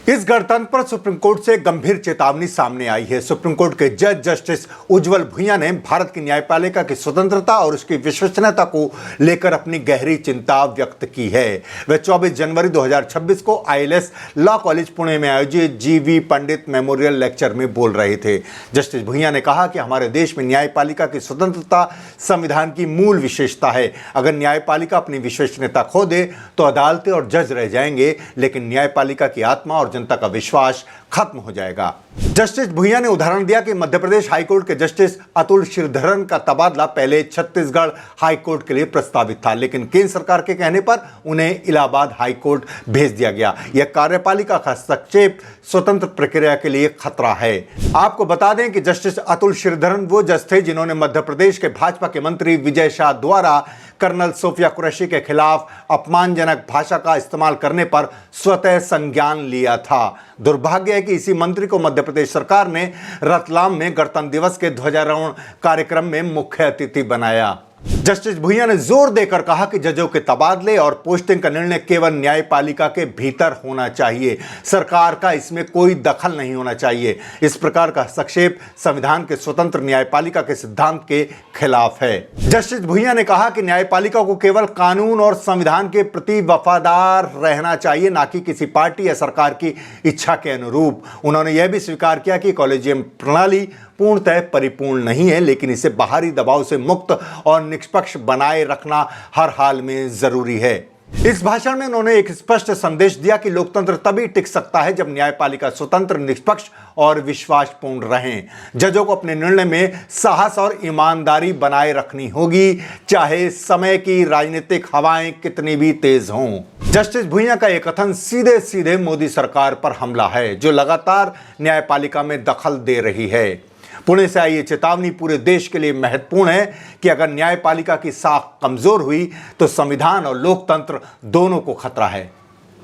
इस गणतंत्र पर सुप्रीम कोर्ट से गंभीर चेतावनी सामने आई है। सुप्रीम कोर्ट के जज जस्टिस उज्जवल भुइयां ने भारत की न्यायपालिका की स्वतंत्रता और उसकी विश्वसनीयता को लेकर अपनी गहरी चिंता व्यक्त की है। वे 24 जनवरी 2026 को आईएलएस लॉ कॉलेज पुणे में आयोजित जीवी पंडित मेमोरियल लेक्चर में बोल रहे थे। जस्टिस भुइयां ने कहा कि हमारे देश में न्यायपालिका की स्वतंत्रता संविधान की मूल विशेषता है। अगर न्यायपालिका अपनी विश्वसनीयता खो दे तो अदालतें और जज रह जाएंगे, लेकिन न्यायपालिका की आत्मा और जनता का विश्वास खत्म हो जाएगा। जस्टिस भुइयां ने उदाहरण दिया कि मध्य प्रदेश हाईकोर्ट के जस्टिस अतुल श्रीधरन का तबादला पहले छत्तीसगढ़ हाईकोर्ट के लिए प्रस्तावित था, लेकिन केंद्र सरकार के कहने पर उन्हें इलाहाबाद हाईकोर्ट भेज दिया गया। यह कार्यपालिका का हस्तक्षेप स्वतंत्र प्रक्रिया के लिए खतरा है। आपको बता दें कि जस्टिस अतुल श्रीधरन वो जज थे जिन्होंने मध्य प्रदेश के भाजपा के मंत्री विजय शाह द्वारा कर्नल सोफिया कुरैशी के खिलाफ अपमानजनक भाषा का इस्तेमाल करने पर स्वतः संज्ञान लिया था। दुर्भाग्य है कि इसी मंत्री को मध्य प्रदेश सरकार ने रतलाम में गणतंत्र दिवस के ध्वजारोहण कार्यक्रम में मुख्य अतिथि बनाया। जस्टिस भुइयां ने जोर देकर कहा कि जजों के तबादले और पोस्टिंग का निर्णय केवल न्यायपालिका के भीतर होना चाहिए। सरकार का इसमें कोई दखल नहीं होना चाहिए। इस प्रकार का हस्तक्षेप संविधान के स्वतंत्र न्यायपालिका के सिद्धांत के खिलाफ है। जस्टिस भुइयां ने कहा कि न्यायपालिका को केवल कानून और संविधान के प्रति वफादार रहना चाहिए, ना कि किसी पार्टी या सरकार की इच्छा के अनुरूप। उन्होंने यह भी स्वीकार किया कि कॉलेजियम प्रणाली पूर्णतः परिपूर्ण नहीं है, लेकिन इसे बाहरी दबाव से मुक्त और निष्पक्ष बनाए रखना हर हाल में जरूरी है। इस भाषण में उन्होंने एक स्पष्ट संदेश दिया कि लोकतंत्र तभी टिक सकता है जब न्यायपालिका स्वतंत्र, निष्पक्ष और विश्वासपूर्ण रहें। जजों को अपने निर्णय में साहस और ईमानदारी बनाए रखनी होगी, चाहे समय की राजनीतिक हवाएं कितनी भी तेज हों। जस्टिस भुइयां का यह कथन सीधे सीधे मोदी सरकार पर हमला है, जो लगातार न्यायपालिका में दखल दे रही है। पुणे से आई ये चेतावनी पूरे देश के लिए महत्वपूर्ण है कि अगर न्यायपालिका की साख कमजोर हुई तो संविधान और लोकतंत्र दोनों को खतरा है।